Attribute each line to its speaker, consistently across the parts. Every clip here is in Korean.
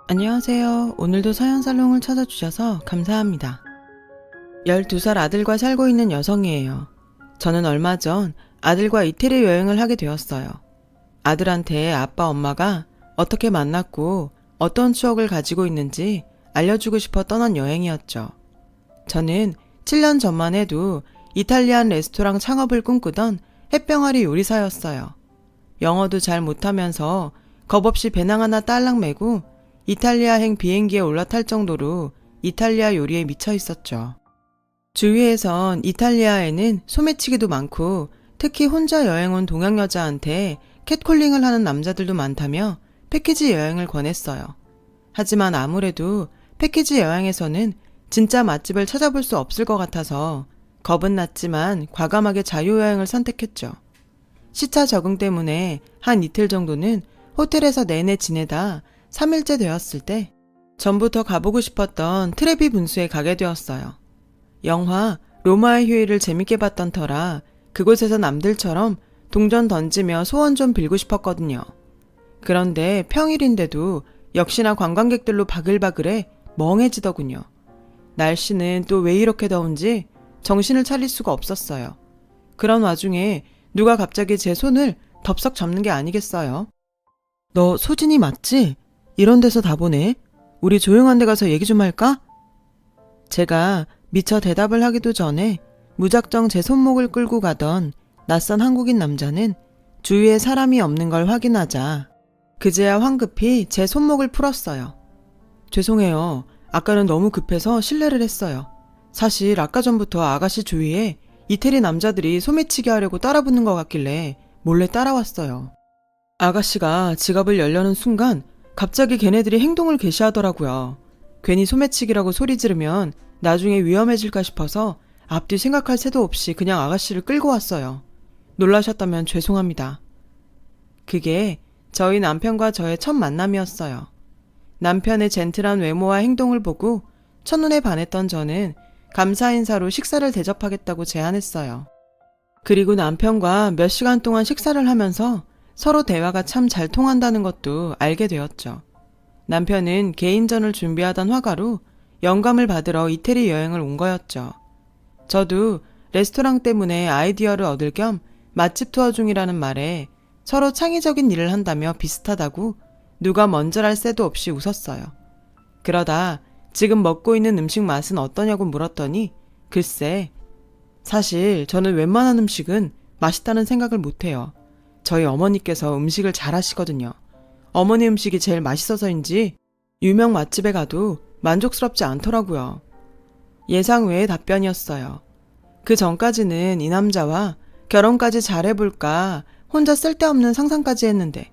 Speaker 1: 안녕하세요. 오늘도 서연살롱을 찾아주셔서 감사합니다. 12살 아들과 살고 있는 여성이에요. 저는 얼마 전 아들과 이태리 여행을 하게 되었어요. 아들한테 아빠 엄마가 어떻게 만났고 어떤 추억을 가지고 있는지 알려주고 싶어 떠난 여행이었죠. 저는 7년 전만 해도 이탈리안 레스토랑 창업을 꿈꾸던 햇병아리 요리사였어요. 영어도 잘 못하면서 겁없이 배낭 하나 딸랑 메고 이탈리아행 비행기에 올라탈 정도로 이탈리아 요리에 미쳐 있었죠. 주위에선 이탈리아에는 소매치기도 많고 특히 혼자 여행 온 동양 여자한테 캣콜링을 하는 남자들도 많다며 패키지 여행을 권했어요. 하지만 아무래도 패키지 여행에서는 진짜 맛집을 찾아볼 수 없을 것 같아서 겁은 났지만 과감하게 자유여행을 선택했죠. 시차 적응 때문에 한 이틀 정도는 호텔에서 내내 지내다 3일째 되었을 때 전부터 가보고 싶었던 트레비 분수에 가게 되었어요. 영화 로마의 휴일을 재밌게 봤던 터라 그곳에서 남들처럼 동전 던지며 소원 좀 빌고 싶었거든요. 그런데 평일인데도 역시나 관광객들로 바글바글해 멍해지더군요. 날씨는 또 왜 이렇게 더운지 정신을 차릴 수가 없었어요. 그런 와중에 누가 갑자기 제 손을 덥석 잡는 게 아니겠어요? 너 소진이 맞지? 이런 데서 다 보네. 우리 조용한 데 가서 얘기 좀 할까? 제가 미처 대답을 하기도 전에 무작정 제 손목을 끌고 가던 낯선 한국인 남자는 주위에 사람이 없는 걸 확인하자 그제야 황급히 제 손목을 풀었어요. 죄송해요. 아까는 너무 급해서 실례를 했어요. 사실 아까 전부터 아가씨 주위에 이태리 남자들이 소매치기 하려고 따라붙는 것 같길래 몰래 따라왔어요. 아가씨가 지갑을 열려는 순간 갑자기 걔네들이 행동을 개시하더라고요. 괜히 소매치기라고 소리 지르면 나중에 위험해질까 싶어서 앞뒤 생각할 새도 없이 그냥 아가씨를 끌고 왔어요. 놀라셨다면 죄송합니다. 그게 저희 남편과 저의 첫 만남이었어요. 남편의 젠틀한 외모와 행동을 보고 첫눈에 반했던 저는 감사 인사로 식사를 대접하겠다고 제안했어요. 그리고 남편과 몇 시간 동안 식사를 하면서 서로 대화가 참 잘 통한다는 것도 알게 되었죠. 남편은 개인전을 준비하던 화가로 영감을 받으러 이태리 여행을 온 거였죠. 저도 레스토랑 때문에 아이디어를 얻을 겸 맛집 투어 중이라는 말에 서로 창의적인 일을 한다며 비슷하다고 누가 먼저랄 새도 없이 웃었어요. 그러다 지금 먹고 있는 음식 맛은 어떠냐고 물었더니 글쎄, 사실 저는 웬만한 음식은 맛있다는 생각을 못해요. 저희 어머니께서 음식을 잘 하시거든요. 어머니 음식이 제일 맛있어서인지 유명 맛집에 가도 만족스럽지 않더라고요. 예상 외의 답변이었어요. 그 전까지는 이 남자와 결혼까지 잘해볼까 혼자 쓸데없는 상상까지 했는데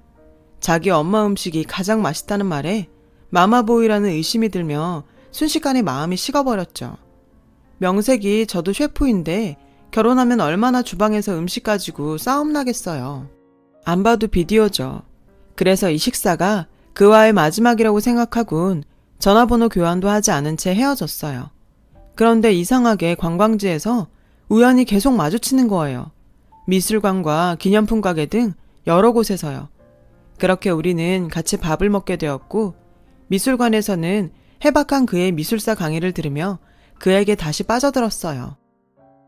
Speaker 1: 자기 엄마 음식이 가장 맛있다는 말에 마마보이라는 의심이 들며 순식간에 마음이 식어버렸죠. 명색이 저도 셰프인데 결혼하면 얼마나 주방에서 음식 가지고 싸움 나겠어요. 안 봐도 비디오죠. 그래서 이 식사가 그와의 마지막이라고 생각하곤 전화번호 교환도 하지 않은 채 헤어졌어요. 그런데 이상하게 관광지에서 우연히 계속 마주치는 거예요. 미술관과 기념품 가게 등 여러 곳에서요. 그렇게 우리는 같이 밥을 먹게 되었고 미술관에서는 해박한 그의 미술사 강의를 들으며 그에게 다시 빠져들었어요.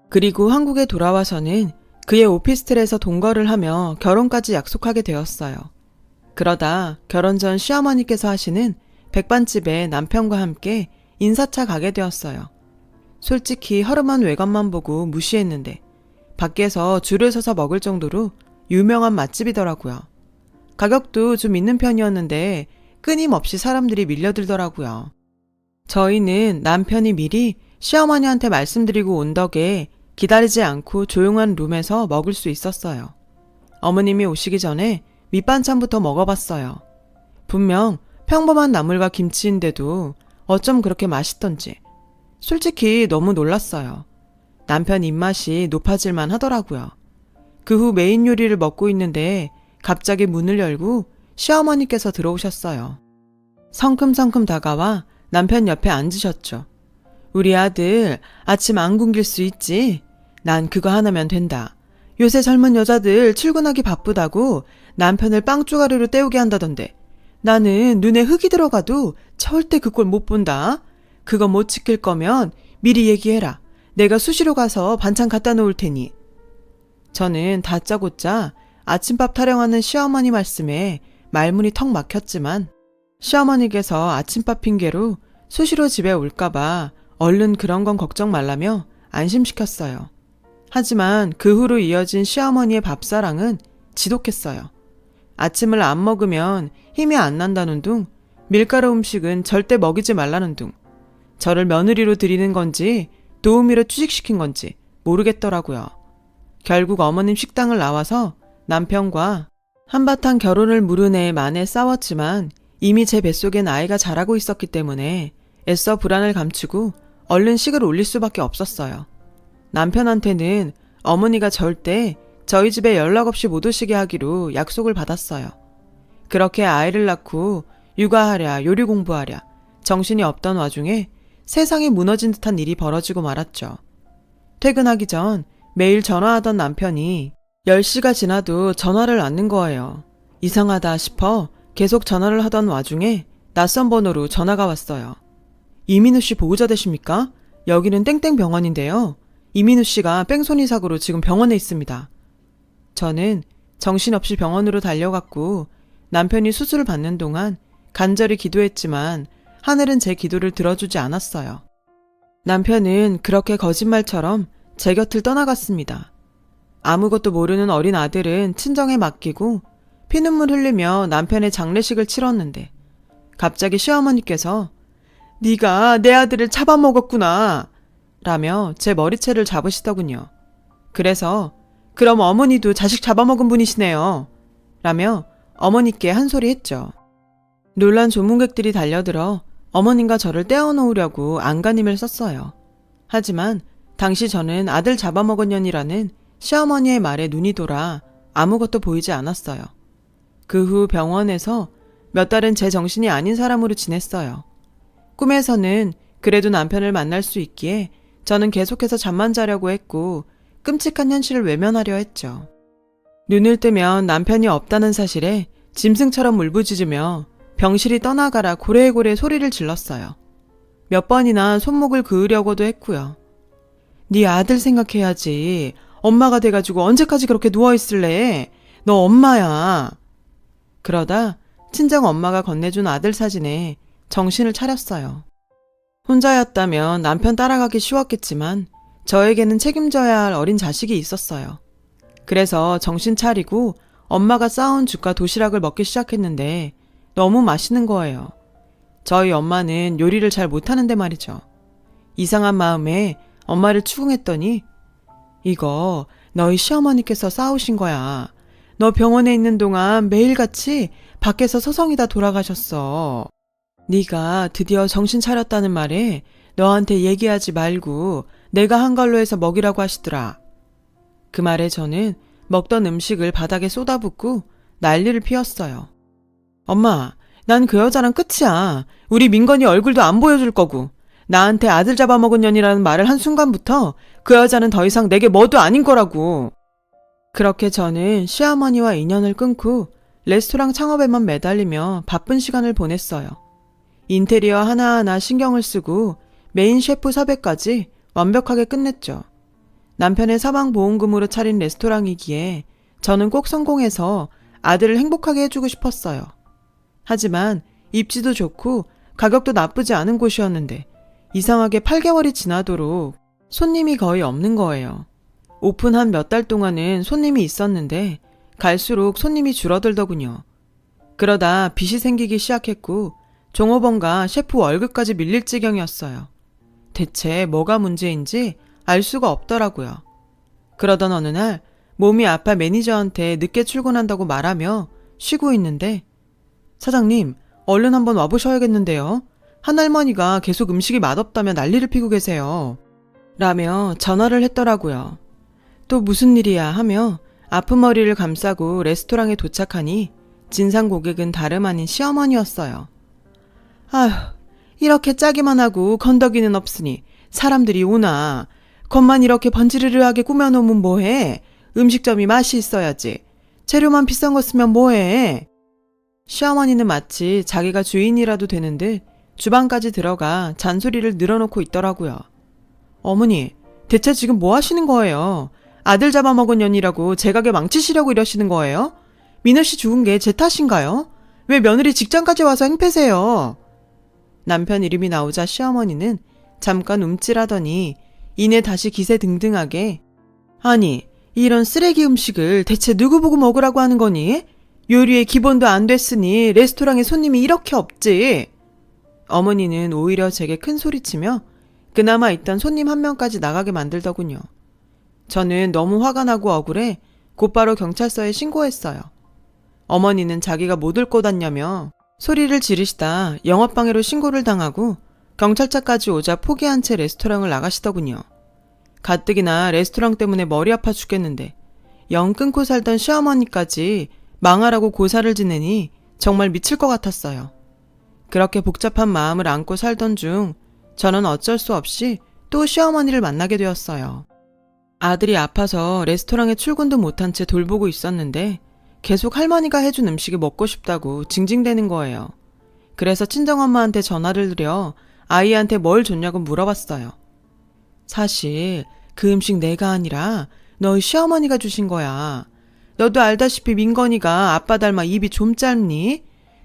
Speaker 1: 그리고 한국에 돌아와서는 그의 오피스텔에서 동거를 하며 결혼까지 약속하게 되었어요. 그러다 결혼 전 시어머니께서 하시는 백반집에 남편과 함께 인사차 가게 되었어요. 솔직히 허름한 외관만 보고 무시했는데 밖에서 줄을 서서 먹을 정도로 유명한 맛집이더라고요. 가격도 좀 있는 편이었는데 끊임없이 사람들이 밀려들더라고요. 저희는 남편이 미리 시어머니한테 말씀드리고 온 덕에 기다리지 않고 조용한 룸에서 먹을 수 있었어요. 어머님이 오시기 전에 밑반찬부터 먹어봤어요. 분명 평범한 나물과 김치인데도 어쩜 그렇게 맛있던지 솔직히 너무 놀랐어요. 남편 입맛이 높아질만 하더라고요. 그 후 메인 요리를 먹고 있는데 갑자기 문을 열고 시어머니께서 들어오셨어요. 성큼성큼 다가와 남편 옆에 앉으셨죠. 우리 아들 아침 안 굶길 수 있지? 난 그거 하나면 된다. 요새 젊은 여자들 출근하기 바쁘다고 남편을 빵 쪼가리로 때우게 한다던데 나는 눈에 흙이 들어가도 절대 그 꼴 못 본다. 그거 못 지킬 거면 미리 얘기해라. 내가 수시로 가서 반찬 갖다 놓을 테니. 저는 다짜고짜 아침밥 타령하는 시어머니 말씀에 말문이 턱 막혔지만 시어머니께서 아침밥 핑계로 수시로 집에 올까봐 얼른 그런 건 걱정 말라며 안심시켰어요. 하지만 그 후로 이어진 시어머니의 밥사랑은 지독했어요. 아침을 안 먹으면 힘이 안 난다는 둥, 밀가루 음식은 절대 먹이지 말라는 둥, 저를 며느리로 들이는 건지 도우미로 취직시킨 건지 모르겠더라고요. 결국 어머님 식당을 나와서 남편과 한바탕 결혼을 무르내 만에 싸웠지만 이미 제 뱃속엔 아이가 자라고 있었기 때문에 애써 불안을 감추고 얼른 식을 올릴 수밖에 없었어요. 남편한테는 어머니가 절대 저희 집에 연락 없이 못 오시게 하기로 약속을 받았어요. 그렇게 아이를 낳고 육아하랴 요리 공부하랴 정신이 없던 와중에 세상이 무너진 듯한 일이 벌어지고 말았죠. 퇴근하기 전 매일 전화하던 남편이 10시가 지나도 전화를 않는 거예요. 이상하다 싶어 계속 전화를 하던 와중에 낯선 번호로 전화가 왔어요. 이민우 씨 보호자 되십니까? 여기는 땡땡 병원인데요. 이민우 씨가 뺑소니 사고로 지금 병원에 있습니다. 저는 정신없이 병원으로 달려갔고 남편이 수술을 받는 동안 간절히 기도했지만 하늘은 제 기도를 들어주지 않았어요. 남편은 그렇게 거짓말처럼 제 곁을 떠나갔습니다. 아무것도 모르는 어린 아들은 친정에 맡기고 피눈물 흘리며 남편의 장례식을 치렀는데 갑자기 시어머니께서 네가 내 아들을 잡아먹었구나 라며 제 머리채를 잡으시더군요. 그래서 그럼 어머니도 자식 잡아먹은 분이시네요 라며 어머니께 한 소리 했죠. 놀란 조문객들이 달려들어 어머님과 저를 떼어놓으려고 안간힘을 썼어요. 하지만 당시 저는 아들 잡아먹은 년이라는 시어머니의 말에 눈이 돌아 아무것도 보이지 않았어요. 그 후 병원에서 몇 달은 제 정신이 아닌 사람으로 지냈어요. 꿈에서는 그래도 남편을 만날 수 있기에 저는 계속해서 잠만 자려고 했고 끔찍한 현실을 외면하려 했죠. 눈을 뜨면 남편이 없다는 사실에 짐승처럼 울부짖으며 병실이 떠나가라 고래고래 소리를 질렀어요. 몇 번이나 손목을 그으려고도 했고요. 네 아들 생각해야지. 엄마가 돼가지고 언제까지 그렇게 누워있을래? 너 엄마야. 그러다 친정 엄마가 건네준 아들 사진에 정신을 차렸어요. 혼자였다면 남편 따라가기 쉬웠겠지만 저에게는 책임져야 할 어린 자식이 있었어요. 그래서 정신 차리고 엄마가 싸온 죽과 도시락을 먹기 시작했는데 너무 맛있는 거예요. 저희 엄마는 요리를 잘 못하는데 말이죠. 이상한 마음에 엄마를 추궁했더니 이거 너희 시어머니께서 싸우신 거야. 너 병원에 있는 동안 매일같이 밖에서 서성이다 돌아가셨어. 네가 드디어 정신 차렸다는 말에 너한테 얘기하지 말고 내가 한 걸로 해서 먹이라고 하시더라. 그 말에 저는 먹던 음식을 바닥에 쏟아붓고 난리를 피웠어요. 엄마, 난 그 여자랑 끝이야. 우리 민건이 얼굴도 안 보여줄 거고 나한테 아들 잡아먹은 년이라는 말을 한 순간부터 그 여자는 더 이상 내게 뭐도 아닌 거라고. 그렇게 저는 시어머니와 인연을 끊고 레스토랑 창업에만 매달리며 바쁜 시간을 보냈어요. 인테리어 하나하나 신경을 쓰고 메인 셰프 섭외까지 완벽하게 끝냈죠. 남편의 사망보험금으로 차린 레스토랑이기에 저는 꼭 성공해서 아들을 행복하게 해주고 싶었어요. 하지만 입지도 좋고 가격도 나쁘지 않은 곳이었는데 이상하게 8개월이 지나도록 손님이 거의 없는 거예요. 오픈한 몇 달 동안은 손님이 있었는데 갈수록 손님이 줄어들더군요. 그러다 빚이 생기기 시작했고 종업원과 셰프 월급까지 밀릴 지경이었어요. 대체 뭐가 문제인지 알 수가 없더라고요. 그러던 어느 날 몸이 아파 매니저한테 늦게 출근한다고 말하며 쉬고 있는데 사장님, 얼른 한번 와보셔야겠는데요. 한할머니가 계속 음식이 맛없다며 난리를 피고 계세요. 라며 전화를 했더라고요. 또 무슨 일이야 하며 아픈 머리를 감싸고 레스토랑에 도착하니 진상 고객은 다름 아닌 시어머니였어요. 아휴, 이렇게 짜기만 하고 건더기는 없으니 사람들이 오나. 겉만 이렇게 번지르르하게 꾸며놓으면 뭐해? 음식점이 맛이 있어야지. 재료만 비싼 거 쓰면 뭐해? 시어머니는 마치 자기가 주인이라도 되는 듯 주방까지 들어가 잔소리를 늘어놓고 있더라고요. 어머니, 대체 지금 뭐 하시는 거예요? 아들 잡아먹은 년이라고 제 가게 망치시려고 이러시는 거예요? 민호 씨 죽은 게 제 탓인가요? 왜 며느리 직장까지 와서 행패세요? 남편 이름이 나오자 시어머니는 잠깐 움찔하더니 이내 다시 기세등등하게 아니, 이런 쓰레기 음식을 대체 누구 보고 먹으라고 하는 거니? 요리의 기본도 안 됐으니 레스토랑에 손님이 이렇게 없지. 어머니는 오히려 제게 큰 소리치며 그나마 있던 손님 한 명까지 나가게 만들더군요. 저는 너무 화가 나고 억울해 곧바로 경찰서에 신고했어요. 어머니는 자기가 못 올 것 같냐며 소리를 지르시다 영업방해로 신고를 당하고 경찰차까지 오자 포기한 채 레스토랑을 나가시더군요. 가뜩이나 레스토랑 때문에 머리 아파 죽겠는데 영 끊고 살던 시어머니까지 망하라고 고사를 지내니 정말 미칠 것 같았어요. 그렇게 복잡한 마음을 안고 살던 중 저는 어쩔 수 없이 또 시어머니를 만나게 되었어요. 아들이 아파서 레스토랑에 출근도 못한 채 돌보고 있었는데 계속 할머니가 해준 음식이 먹고 싶다고 징징대는 거예요. 그래서 친정엄마한테 전화를 드려 아이한테 뭘 줬냐고 물어봤어요. 사실 그 음식 내가 아니라 너희 시어머니가 주신 거야. 너도 알다시피 민건이가 아빠 닮아 입이 좀 짧니?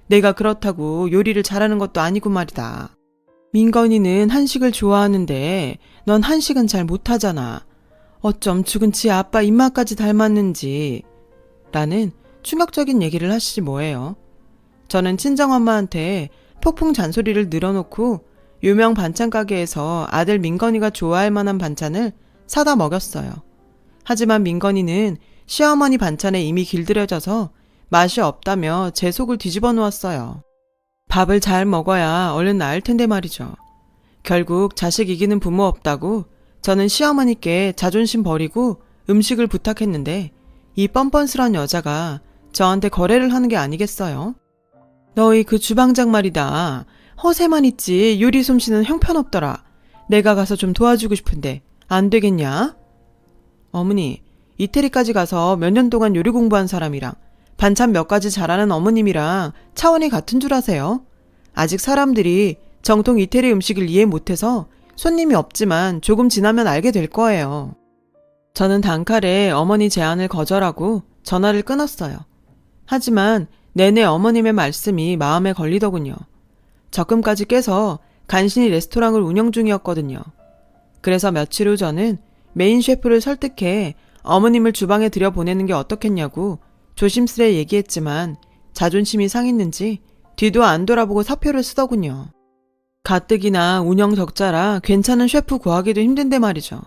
Speaker 1: 내가 그렇다고 요리를 잘하는 것도 아니고 말이다. 민건이는 한식을 좋아하는데 넌 한식은 잘 못하잖아. 어쩜 죽은 지 아빠 입맛까지 닮았는지. 라는 충격적인 얘기를 하시지 뭐예요. 저는 친정엄마한테 폭풍 잔소리를 늘어놓고 유명 반찬 가게에서 아들 민건이가 좋아할 만한 반찬을 사다 먹였어요. 하지만 민건이는 시어머니 반찬에 이미 길들여져서 맛이 없다며 제 속을 뒤집어 놓았어요. 밥을 잘 먹어야 얼른 나을 텐데 말이죠. 결국 자식 이기는 부모 없다고 저는 시어머니께 자존심 버리고 음식을 부탁했는데 이 뻔뻔스런 여자가 저한테 거래를 하는 게 아니겠어요? 너희 그 주방장 말이다. 허세만 있지 요리 솜씨는 형편없더라. 내가 가서 좀 도와주고 싶은데 안 되겠냐? 어머니, 이태리까지 가서 몇 년 동안 요리 공부한 사람이랑 반찬 몇 가지 잘하는 어머님이랑 차원이 같은 줄 아세요? 아직 사람들이 정통 이태리 음식을 이해 못해서 손님이 없지만 조금 지나면 알게 될 거예요. 저는 단칼에 어머니 제안을 거절하고 전화를 끊었어요. 하지만 내내 어머님의 말씀이 마음에 걸리더군요. 적금까지 깨서 간신히 레스토랑을 운영 중이었거든요. 그래서 며칠 후 저는 메인 셰프를 설득해 어머님을 주방에 들여보내는 게 어떻겠냐고 조심스레 얘기했지만 자존심이 상했는지 뒤도 안 돌아보고 사표를 쓰더군요. 가뜩이나 운영 적자라 괜찮은 셰프 구하기도 힘든데 말이죠.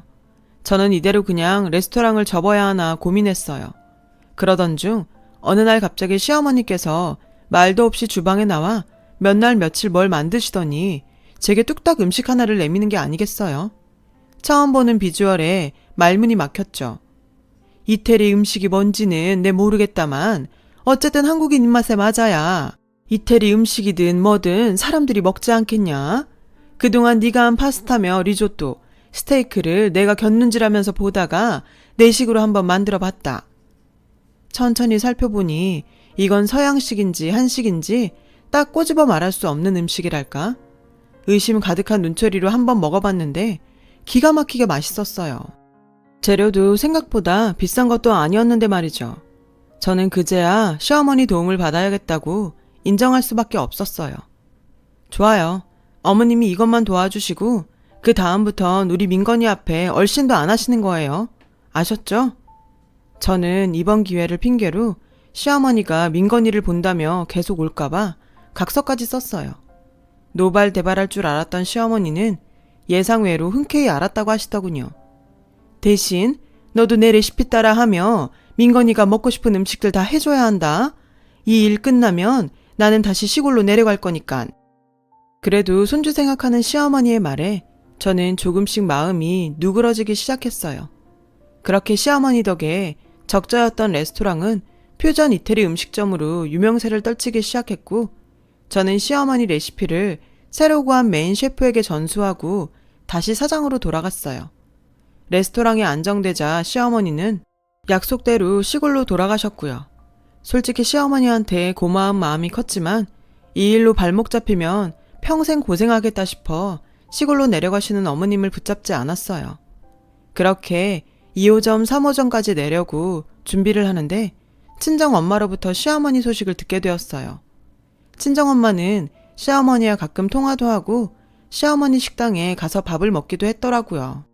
Speaker 1: 저는 이대로 그냥 레스토랑을 접어야 하나 고민했어요. 그러던 중 어느 날 갑자기 시어머니께서 말도 없이 주방에 나와 몇 날 며칠 뭘 만드시더니 제게 뚝딱 음식 하나를 내미는 게 아니겠어요? 처음 보는 비주얼에 말문이 막혔죠. 이태리 음식이 뭔지는 내 모르겠다만 어쨌든 한국인 입맛에 맞아야 이태리 음식이든 뭐든 사람들이 먹지 않겠냐? 그동안 네가 한 파스타며 리조또, 스테이크를 내가 곁눈질하면서 보다가 내 식으로 한번 만들어봤다. 천천히 살펴보니 이건 서양식인지 한식인지 딱 꼬집어 말할 수 없는 음식이랄까? 의심 가득한 눈초리로 한번 먹어봤는데 기가 막히게 맛있었어요. 재료도 생각보다 비싼 것도 아니었는데 말이죠. 저는 그제야 시어머니 도움을 받아야겠다고 인정할 수밖에 없었어요. 좋아요. 어머님이 이것만 도와주시고 그 다음부턴 우리 민건이 앞에 얼씬도 안 하시는 거예요. 아셨죠? 저는 이번 기회를 핑계로 시어머니가 민건이를 본다며 계속 올까봐 각서까지 썼어요. 노발대발할 줄 알았던 시어머니는 예상외로 흔쾌히 알았다고 하시더군요. 대신 너도 내 레시피 따라 하며 민건이가 먹고 싶은 음식들 다 해줘야 한다. 이 일 끝나면 나는 다시 시골로 내려갈 거니까. 그래도 손주 생각하는 시어머니의 말에 저는 조금씩 마음이 누그러지기 시작했어요. 그렇게 시어머니 덕에 적자였던 레스토랑은 퓨전 이태리 음식점으로 유명세를 떨치기 시작했고 저는 시어머니 레시피를 새로 구한 메인 셰프에게 전수하고 다시 사장으로 돌아갔어요. 레스토랑이 안정되자 시어머니는 약속대로 시골로 돌아가셨고요. 솔직히 시어머니한테 고마운 마음이 컸지만 이 일로 발목 잡히면 평생 고생하겠다 싶어 시골로 내려가시는 어머님을 붙잡지 않았어요. 그렇게 2호점, 3호점까지 내려고 준비를 하는데 친정엄마로부터 시어머니 소식을 듣게 되었어요. 친정엄마는 시어머니와 가끔 통화도 하고 시어머니 식당에 가서 밥을 먹기도 했더라고요.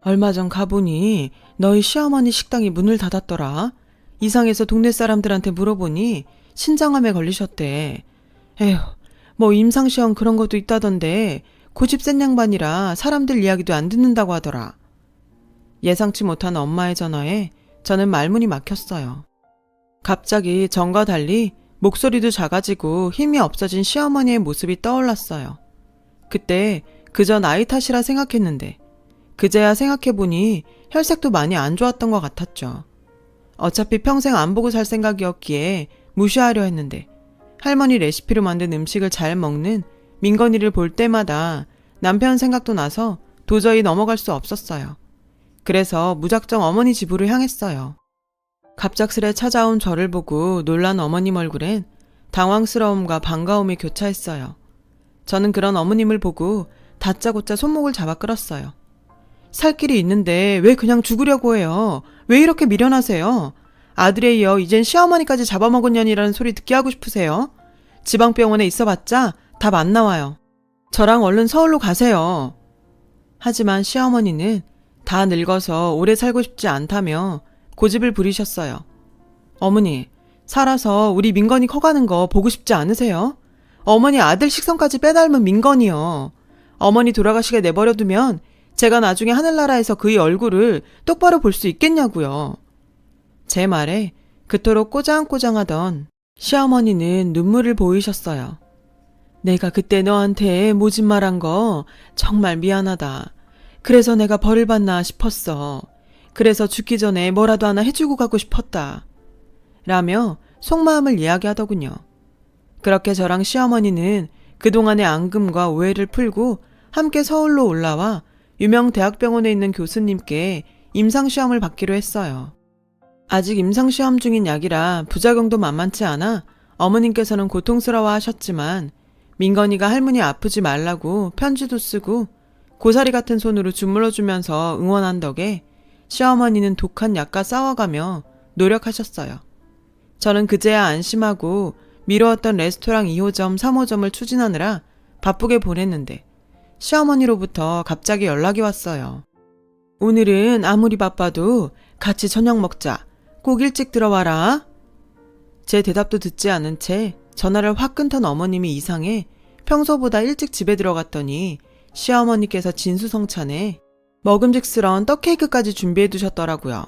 Speaker 1: 얼마 전 가보니 너희 시어머니 식당이 문을 닫았더라. 이상해서 동네 사람들한테 물어보니 신장암에 걸리셨대. 에휴, 뭐 임상시험 그런 것도 있다던데 고집 센 양반이라 사람들 이야기도 안 듣는다고 하더라. 예상치 못한 엄마의 전화에 저는 말문이 막혔어요. 갑자기 전과 달리 목소리도 작아지고 힘이 없어진 시어머니의 모습이 떠올랐어요. 그때 그저 나이 탓이라 생각했는데 그제야 생각해보니 혈색도 많이 안 좋았던 것 같았죠. 어차피 평생 안 보고 살 생각이었기에 무시하려 했는데 할머니 레시피로 만든 음식을 잘 먹는 민건이를 볼 때마다 남편 생각도 나서 도저히 넘어갈 수 없었어요. 그래서 무작정 어머니 집으로 향했어요. 갑작스레 찾아온 저를 보고 놀란 어머님 얼굴엔 당황스러움과 반가움이 교차했어요. 저는 그런 어머님을 보고 다짜고짜 손목을 잡아 끌었어요. 살 길이 있는데 왜 그냥 죽으려고 해요? 왜 이렇게 미련하세요? 아들에 이어 이젠 시어머니까지 잡아먹은 년이라는 소리 듣게 하고 싶으세요? 지방병원에 있어봤자 답 안 나와요. 저랑 얼른 서울로 가세요. 하지만 시어머니는 다 늙어서 오래 살고 싶지 않다며 고집을 부리셨어요. 어머니, 살아서 우리 민건이 커가는 거 보고 싶지 않으세요? 어머니 아들 식성까지 빼닮은 민건이요. 어머니 돌아가시게 내버려두면 제가 나중에 하늘나라에서 그의 얼굴을 똑바로 볼 수 있겠냐고요. 제 말에 그토록 꼬장꼬장하던 시어머니는 눈물을 보이셨어요. 내가 그때 너한테 모진 말한 거 정말 미안하다. 그래서 내가 벌을 받나 싶었어. 그래서 죽기 전에 뭐라도 하나 해주고 가고 싶었다. 라며 속마음을 이야기하더군요. 그렇게 저랑 시어머니는 그동안의 앙금과 오해를 풀고 함께 서울로 올라와 유명 대학병원에 있는 교수님께 임상시험을 받기로 했어요. 아직 임상시험 중인 약이라 부작용도 만만치 않아 어머님께서는 고통스러워 하셨지만 민건이가 할머니 아프지 말라고 편지도 쓰고 고사리 같은 손으로 주물러주면서 응원한 덕에 시어머니는 독한 약과 싸워가며 노력하셨어요. 저는 그제야 안심하고 미뤄왔던 레스토랑 2호점, 3호점을 추진하느라 바쁘게 보냈는데 시어머니로부터 갑자기 연락이 왔어요. 오늘은 아무리 바빠도 같이 저녁 먹자. 꼭 일찍 들어와라. 제 대답도 듣지 않은 채 전화를 확 끊던 어머님이 이상해 평소보다 일찍 집에 들어갔더니 시어머니께서 진수성찬에 먹음직스러운 떡케이크까지 준비해 두셨더라고요.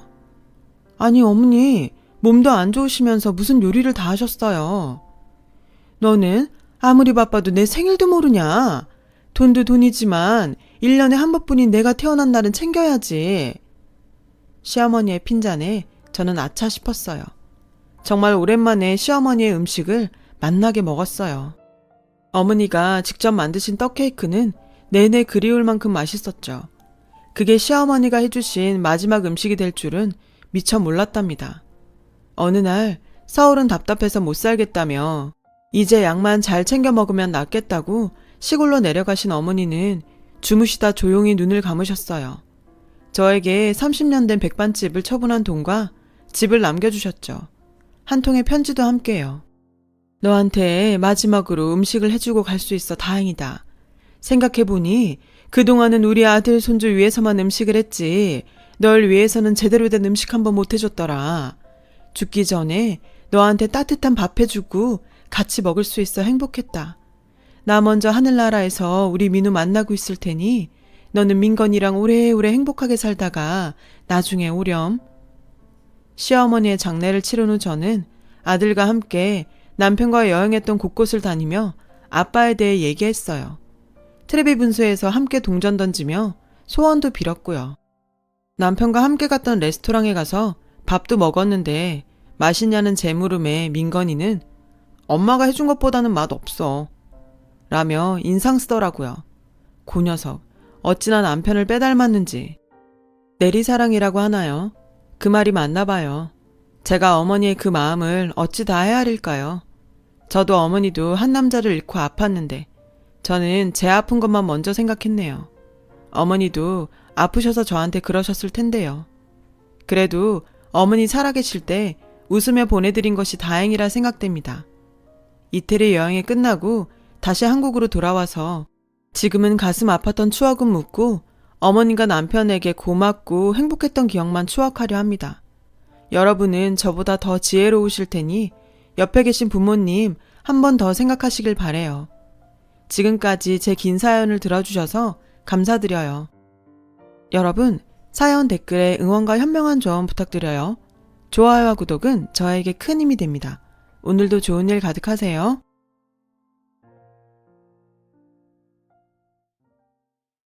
Speaker 1: 아니 어머니, 몸도 안 좋으시면서 무슨 요리를 다 하셨어요. 너는 아무리 바빠도 내 생일도 모르냐. 돈도 돈이지만 1년에 한 번뿐인 내가 태어난 날은 챙겨야지. 시어머니의 핀잔에 저는 아차 싶었어요. 정말 오랜만에 시어머니의 음식을 맛나게 먹었어요. 어머니가 직접 만드신 떡케이크는 내내 그리울 만큼 맛있었죠. 그게 시어머니가 해주신 마지막 음식이 될 줄은 미처 몰랐답니다. 어느 날 서울은 답답해서 못 살겠다며 이제 약만 잘 챙겨 먹으면 낫겠다고 시골로 내려가신 어머니는 주무시다 조용히 눈을 감으셨어요. 저에게 30년 된 백반집을 처분한 돈과 집을 남겨주셨죠. 한 통의 편지도 함께요. 너한테 마지막으로 음식을 해주고 갈 수 있어 다행이다. 생각해보니 그동안은 우리 아들 손주 위해서만 음식을 했지 널 위해서는 제대로 된 음식 한번 못 해줬더라. 죽기 전에 너한테 따뜻한 밥 해주고 같이 먹을 수 있어 행복했다. 나 먼저 하늘나라에서 우리 민우 만나고 있을 테니 너는 민건이랑 오래오래 행복하게 살다가 나중에 오렴. 시어머니의 장례를 치른 후 저는 아들과 함께 남편과 여행했던 곳곳을 다니며 아빠에 대해 얘기했어요. 트레비 분수에서 함께 동전 던지며 소원도 빌었고요. 남편과 함께 갔던 레스토랑에 가서 밥도 먹었는데 맛있냐는 제 물음에 민건이는 엄마가 해준 것보다는 맛없어 라며 인상 쓰더라고요. 그 녀석 어찌나 남편을 빼닮았는지. 내리사랑이라고 하나요? 그 말이 맞나 봐요. 제가 어머니의 그 마음을 어찌 다 헤아릴까요? 저도 어머니도 한 남자를 잃고 아팠는데 저는 제 아픈 것만 먼저 생각했네요. 어머니도 아프셔서 저한테 그러셨을 텐데요. 그래도 어머니 살아계실 때 웃으며 보내드린 것이 다행이라 생각됩니다. 이태리 여행이 끝나고 다시 한국으로 돌아와서 지금은 가슴 아팠던 추억은 묻고 어머님과 남편에게 고맙고 행복했던 기억만 추억하려 합니다. 여러분은 저보다 더 지혜로우실 테니 옆에 계신 부모님 한 번 더 생각하시길 바래요. 지금까지 제 긴 사연을 들어주셔서 감사드려요. 여러분, 사연 댓글에 응원과 현명한 조언 부탁드려요. 좋아요와 구독은 저에게 큰 힘이 됩니다. 오늘도 좋은 일 가득하세요.